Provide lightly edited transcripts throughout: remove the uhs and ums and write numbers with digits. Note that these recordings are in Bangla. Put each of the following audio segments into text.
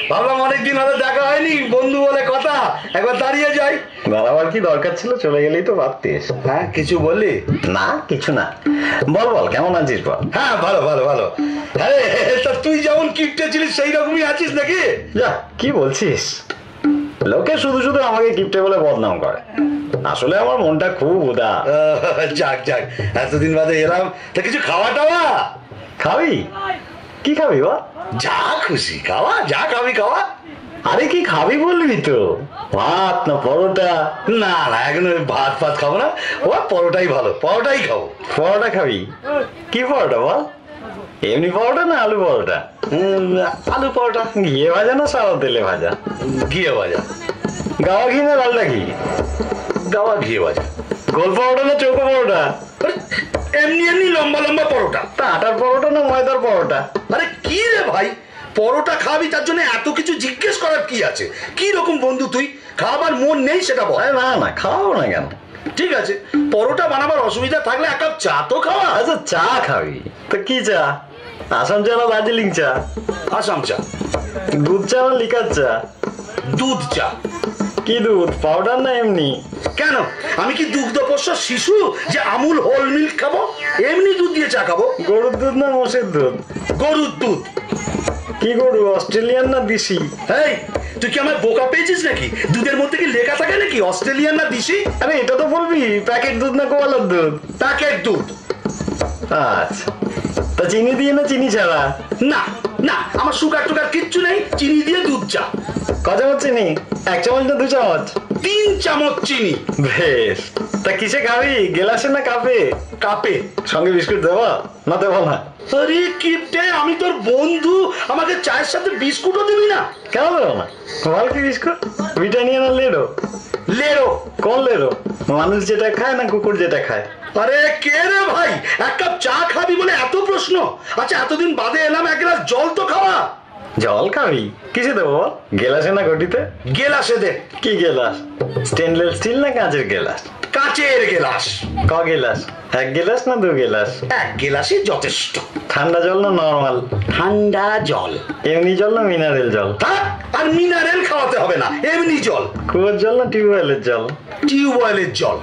ভাবলাম অনেকদিন হলো দেখা হয়নি, বন্ধু বলে কথা, একবার দাঁড়িয়ে যাই। দাঁড়াবার কি দরকার ছিল, চলে গেলেই তো পারতিস। হ্যাঁ, কিছু বললি? না কিছু না, বল বল কেমন আছিস বল। হ্যাঁ, ভালো ভালো ভালো। আরে তা তুই যেমন কিপটে ছিলিস সেই রকমই আছিস নাকি? যা কি বলছিস, লোকে শুধু শুধু আমাকে কিপটে বলে বদনাম করে, আসলে আমার মনটা খুব উদার। যাক যাক, এতদিন বাদে এলাম, তা কিছু খাওয়া টাওয়া? খাবি? কি খাবি বা? যা খুশি খাওয়া, যা খাবি খাওয়া। আরে কি খাবি বলবি তো, ভাত না পরোটা? না না, এখন ওই ভাত ফাত খাবো না, ও পরোটাই ভালো, পরোটাই খাবো। পরোটা খাবি? কি পরোটা বল, এমনি পরোটা না আলু পরোটা? আলু পরোটা। ঘিয়ে ভাজা না সাদা তেলে ভাজা? ঘিয়ে ভাজা। গাওয়া ঘি না ডালটা ঘি? গাওয়া ঘিয়ে ভাজা। গোল পরোটা না চৌকো পরোটা? আরে, এমনি এমনি লম্বা লম্বা পরোটা। তা আটার পরোটা না ময়দার পরোটা? আরে কি রে ভাই, পরোটা খাবি তার জন্য এত কিছু জিজ্ঞেস করার কি আছে? কি রকম বন্ধু তুই, খাবার মন নেই সেটা বল। আরে না না, খাওয়াবো না কেন? ঠিক আছে, পরোটা বানাবার অসুবিধা থাকলে এক কাপ চা তো খাওয়া। আচ্ছা চা খাবি তো কি চা, আসাম চা না দার্জিলিং চা? আসাম চা। দুধ চা না লিকার চা? দুধ চা। কি দুধ, পাউডার না এমনি? কেন, আমি কি দুগ্ধপোষ্য শিশু যে আমুল হোল মিল্ক খাবো? এমনি দুধ দিয়ে চা খাবো। গরুর দুধ না মোষের দুধ? গরুর দুধ। কি গরু, অস্ট্রেলিয়ান না দেশি? এই, তুই কি আমার বোকা পেয়েছিস নাকি? দুধের মধ্যে কি লেখা থাকে নাকি অস্ট্রেলিয়ান না দেশি? আরে এটা তো বলবি, প্যাকেট দুধ না গোয়ালার দুধ? প্যাকেট দুধ। আচ্ছা, তা চিনি দিয়ে না চিনি ছাড়া? না না, আমার সুগার টুগার কিচ্ছু নেই, চিনি দিয়ে দুধ চা। ক চামচ চিনি, 1 চামচ না 2 চামচ? 3 চামচ চিনি। বেশ, তা কিসে খাবি, গেলাসে না কাপে? কাপে। সঙ্গে বিস্কুট দেবো না দেবো না? আরে কিপটে, আমি তোর বন্ধু, আমাকে চায়ের সাথে বিস্কুটও দিবি না? কেন দেবো না, বল কি বিস্কুট, ব্রিটানিয়া না লেরো? লেরো। কোন লেরো, মানুষ যেটা খায় না কুকুর যেটা খায়? আরে কে রে ভাই, এক কাপ চা খাবি বলে এত প্রশ্ন? আচ্ছা, এতদিন বাদে এলাম, এক গ্লাস জল তো খাওয়া। জল খাবি, কিসে দেবো বল, গেলাসে না ঘটিতে? গেলাসে দে। কি গেলাস, স্টেনলেস স্টিল না কাঁচের গেলাস? কাচের গেলাস। ক গেলাস, 1 গেলাস না 2 গেলাস? এক গেলাসই যথেষ্ট। ঠান্ডা জল না নরমাল? ঠান্ডা জল। এমনি জল না মিনারেল জল? হ্যাঁ, আর মিনারেল খাওয়াতে হবে না, এমনি জল। কুয়োর জল না টিউবওয়েলের জল? টিউবওয়েলের জল।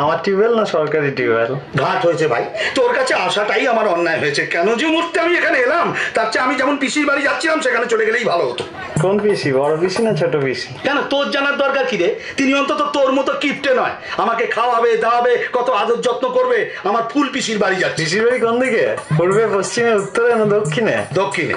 আমার টিউবওয়েল না সরকারি টিউবওয়েল? ঘাট হয়েছে ভাই, তোর কাছে আসাটাই আমার অন্যায় হয়েছে। কেন যে মুহূর্তে আমি এখানে এলাম, তার চেয়ে আমি যেমন পিসির বাড়ি যাচ্ছিলাম সেখানে চলে গেলেই ভালো হতো। কোন পিসি, বড় পিসি না ছোট পিসি? কেন, তোর জানার দরকার কি রে? তিনি অন্তত তোর মতো কিপটে নয়, আমাকে খাওয়াবে দাওয়াবে, কত আদর যত্ন করবে। আমার ফুল পিসির বাড়ি যাচ্ছি। পিসির বাড়ি কোন দিকে, পূর্বে পশ্চিমে উত্তরে না দক্ষিণে? দক্ষিণে।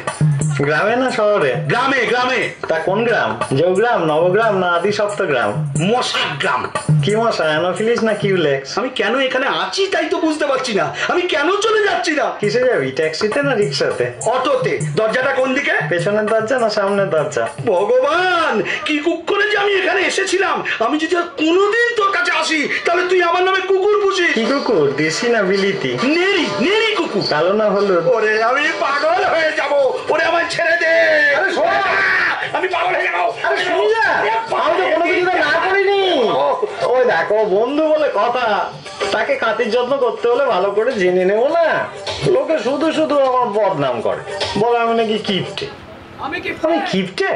গ্রামে না শহরে? গ্রামে। গ্রামে। তা কোন গ্রাম, জৌগ্রাম, নবগ্রাম না আদি সপ্তগ্রাম? মশার গ্রাম। কি মশা, অ্যানোফিলিস না কিউলেক্স? আমি কেন এখানে আছি তাই তো বুঝতে পারছি না, আমি কেন চলে যাচ্ছি না। কিসে যাবি, ট্যাক্সিতে না রিক্সাতে? অটোতে। দরজাটা কোন দিকে? পেছনের দরজা না সামনের দরজা? ভগবান, কি কুকুরে যে আমি এখানে এসেছিলাম। আমি যদি আর কোনোদিন তোর কাছে আসি তাহলে তুই আমার নামে কুকুর পুষিস। কি কুকুর, দেশি না বিলিতি? নেরি নেরি কুকুর। কালো না হলুদ? ওরে আমি পাগল হয়ে যাব, ওরে আমার ছেড়ে দে। আমি পাগল হয়ে যাবো। আরে শুনি না, আমি তো কোনো কিছু না করিনি। ওই দেখো, বন্ধু বলে কথা, তাকে খাতির যত্ন করতে হলে ভালো করে জেনে নেবো না? লোকে শুধু শুধু আমার বদনাম করে, বলে আমি নাকি কিপটে। আমি কিপটে?